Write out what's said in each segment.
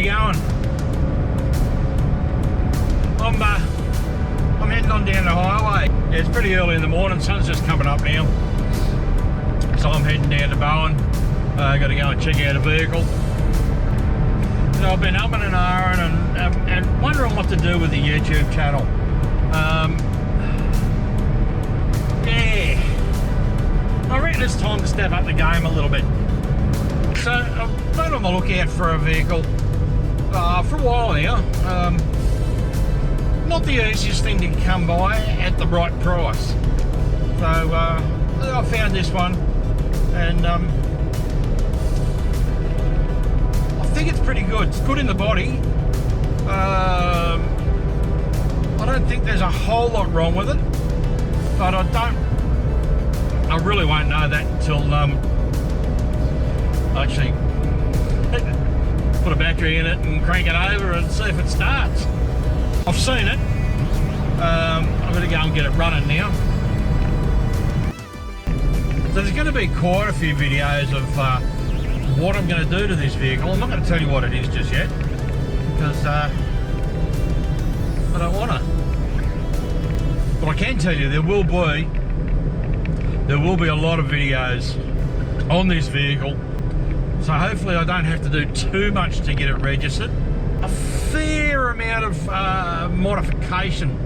you going? I'm heading on down the highway. Yeah, it's pretty early in the morning, sun's just coming up now. So I'm heading down to Bowen. Got to go and check out a vehicle. So I've been umming and ahhing and wondering what to do with the YouTube channel. Yeah, I reckon it's time to step up the game a little bit. So I've been on the lookout for a vehicle for a while now. Not the easiest thing to come by at the right price. So I found this one, and I think it's pretty good. It's good in the body. I don't think there's a whole lot wrong with it, but I really won't know that until I actually put a battery in it and crank it over and see if it starts. I've seen it. I'm going to go and get it running now. So there's going to be quite a few videos of what I'm going to do to this vehicle. I'm not going to tell you what it is just yet, because I don't want to. But I can tell you there will be a lot of videos on this vehicle. So hopefully I don't have to do too much to get it registered. A fair amount of modification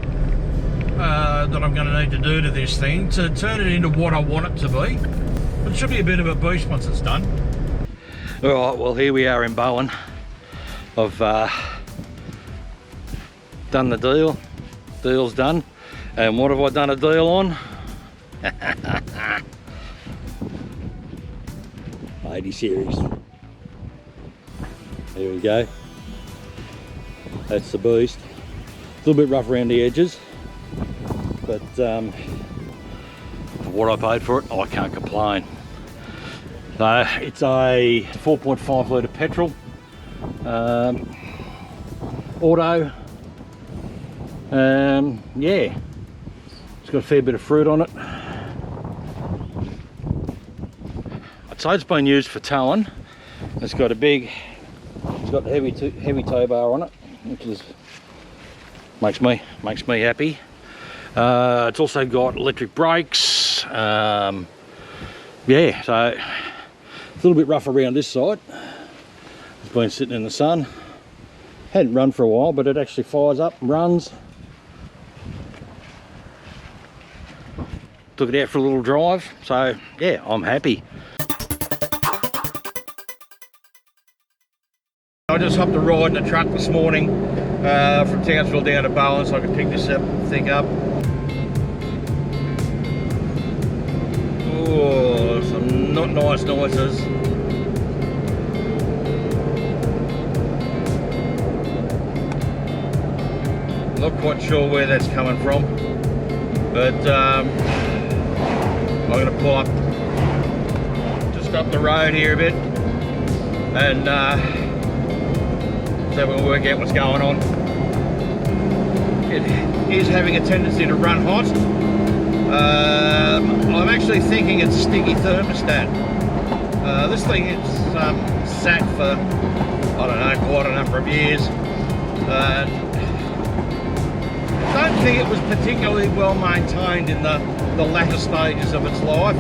that I'm going to need to do to this thing to turn it into what I want it to be. But it should be a bit of a beast once it's done. Alright, well here we are in Bowen. I've done the deal. Deal's done. And what have I done a deal on? 80 series. There we go. That's the beast. A little bit rough around the edges, but for what I paid for it, I can't complain. So it's a 4.5 litre petrol, auto. Yeah, it's got a fair bit of fruit on it. I'd say it's been used for towing. It's got a heavy tow bar on it, which is makes me happy. It's also got electric brakes. Yeah, so it's a little bit rough around this side. It's been sitting in the sun. Hadn't run for a while, but it actually fires up and runs. Took it out for a little drive, so yeah, I'm happy. I just hopped a ride in a truck this morning from Townsville down to Bowen so I could pick this thing up. Oh, some not nice noises. Not quite sure where that's coming from, but I'm going to pull up just up the road here a bit and so we'll work out what's going on. It is having a tendency to run hot. I'm actually thinking it's sticky thermostat. This thing is sat for, I don't know, quite a number of years. I don't think it was particularly well maintained in the latter stages of its life.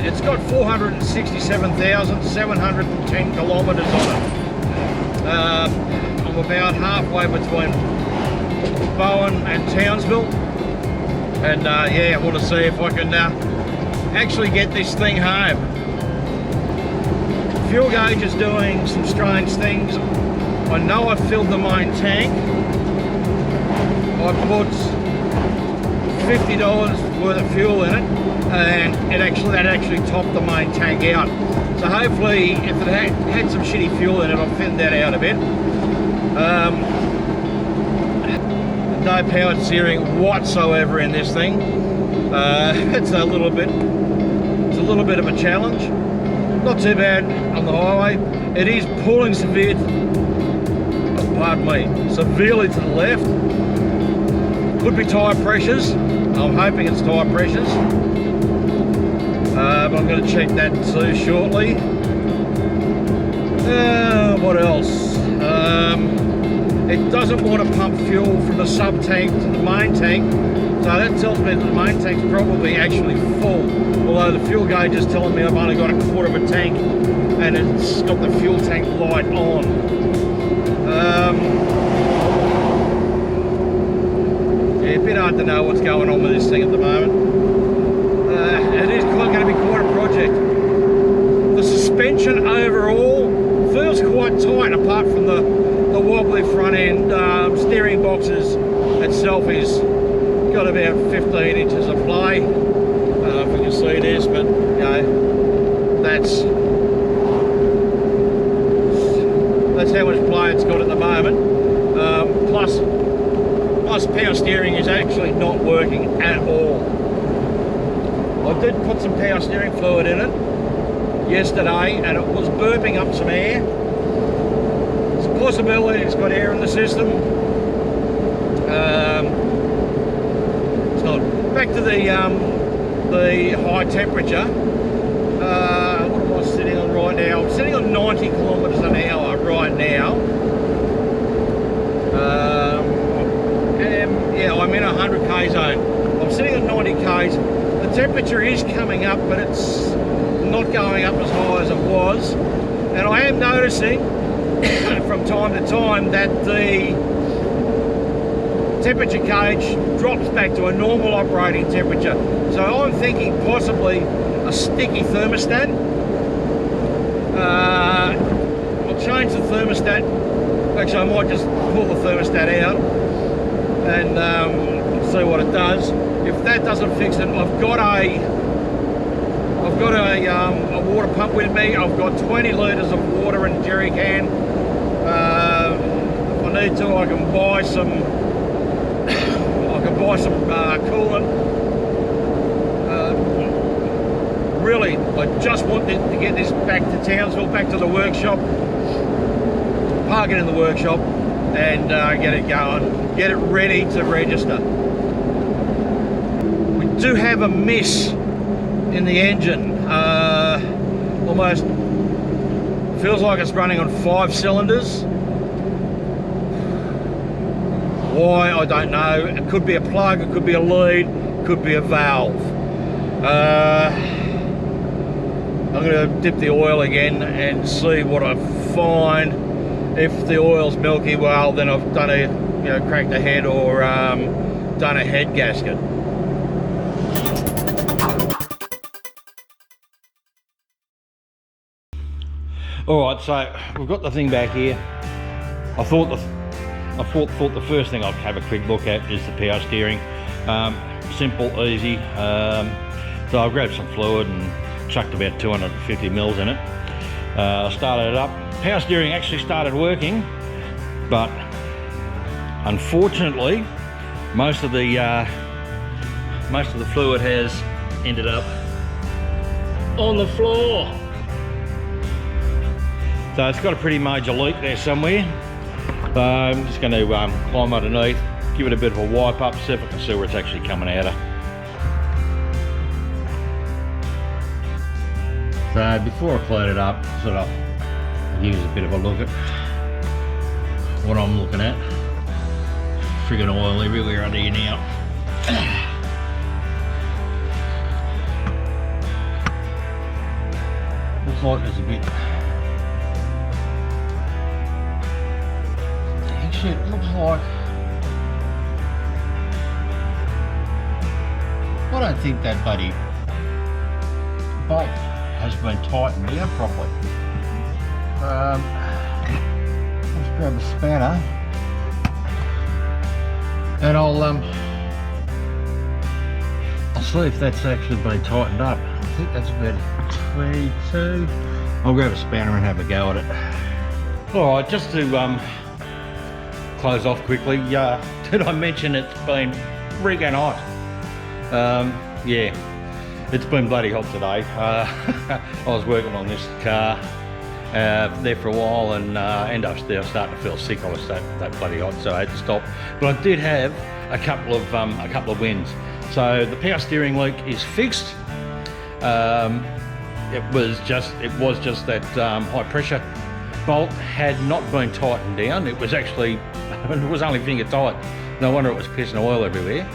It's got 467,710 kilometres on it. I'm about halfway between Bowen and Townsville, and yeah, I want to see if I can actually get this thing home. Fuel gauge is doing some strange things. I know I filled the main tank. I put $50 worth of fuel in it, and that actually topped the main tank out. So hopefully, if it had some shitty fuel in it, I'll thin that out a bit. No powered steering whatsoever in this thing. It's a little bit of a challenge. Not too bad on the highway. It is pulling severely to the left. Could be tyre pressures. I'm hoping it's tyre pressures. But I'm going to check that too shortly. What else? it doesn't want to pump fuel from the sub tank to the main tank, so that tells me that the main tank's probably actually full, although the fuel gauge is telling me I've only got a quarter of a tank and it's got the fuel tank light on. Yeah, a bit hard to know what's going on with this thing at the moment. It is going to be quite a project. The suspension overall feels quite tight, apart from the wobbly front end. Steering boxes itself is got about 15 inches of play. I don't know if we can see this, but you know, that's how much play it's got at the moment. Plus power steering is actually not working at all. I did put some power steering fluid in it yesterday and it was burping up some air. It's a possibility it's got air in the system. So back to the high temperature. What am I sitting on right now? I'm sitting on 90 kilometers an hour right now. Yeah, I'm in a 100k zone. I'm sitting on 90 k's. The temperature is coming up, but it's not going up as high as it was. And I am noticing from time to time that the temperature gauge drops back to a normal operating temperature. So I'm thinking possibly a sticky thermostat. I'll change the thermostat. Actually, I might just pull the thermostat out and see what it does. If that doesn't fix it, I've got a water pump with me. I've got 20 litres of water in a jerry can. If I need to, I can buy some. Coolant. Really, I just want to get this back to Townsville, back to the workshop, park it in the workshop, and get it going, get it ready to register. We do have a miss in the engine. Almost feels like it's running on 5 cylinders. Why, I don't know. It could be a plug, it could be a lead, it could be a valve. I'm going to dip the oil again and see what I find. If the oil's milky, well, then I've done a, cracked a head or done a head gasket. All right, so we've got the thing back here. I thought the first thing I'd have a quick look at is the power steering. Simple, easy. So I grabbed some fluid and chucked about 250 mils in it. Started it up. Power steering actually started working, but unfortunately, most of the fluid has ended up on the floor. So it's got a pretty major leak there somewhere. So I'm just going to climb underneath, give it a bit of a wipe up, see if I can see where it's actually coming out of. So before I clean it up, sort of give us a bit of a look at what I'm looking at. Friggin' oil everywhere under here now. Looks like there's a bit. Actually, it looks like. I don't think that bloody bolt has been tightened down properly. Let's grab a spanner and I'll see if that's actually been tightened up. I think that's about 22. I'll grab a spanner and have a go at it. All right, just to close off quickly. Did I mention it's been friggin' hot? Yeah. It's been bloody hot today. I was working on this car there for a while and ended up there starting to feel sick. I was that bloody hot, so I had to stop. But I did have a couple of wins. So the power steering leak is fixed. It was just that high pressure bolt had not been tightened down. It was actually, it was only finger tight. No wonder it was pissing oil everywhere.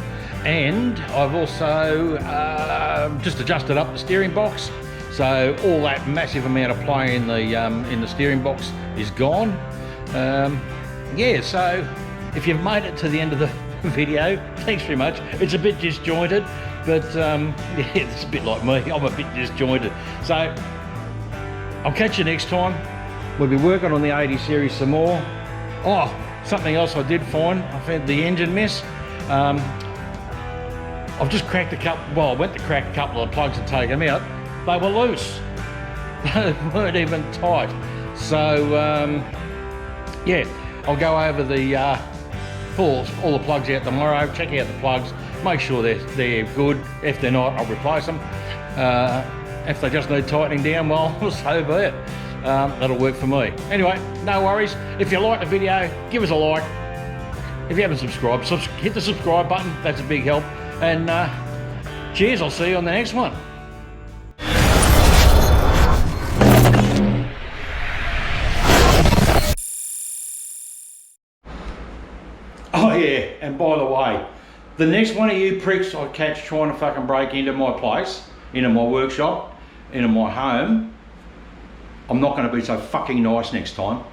And I've also just adjusted up the steering box. So all that massive amount of play in the steering box is gone. Yeah, so if you've made it to the end of the video, thanks very much. It's a bit disjointed, but yeah, it's a bit like me. I'm a bit disjointed. So I'll catch you next time. We'll be working on the 80 series some more. Oh, something else I did find. I found the engine mess. I've just cracked a couple. Well, I went to crack a couple of plugs and take them out. They were loose. They weren't even tight. So yeah, I'll go over the pull all the plugs out tomorrow. Check out the plugs. Make sure they're good. If they're not, I'll replace them. If they just need tightening down, well, so be it. That'll work for me. Anyway, no worries. If you like the video, give us a like. If you haven't subscribed, hit the subscribe button. That's a big help. And cheers, I'll see you on the next one. Oh yeah, and by the way, the next one of you pricks I catch trying to fucking break into my place, into my workshop, into my home, I'm not going to be so fucking nice next time.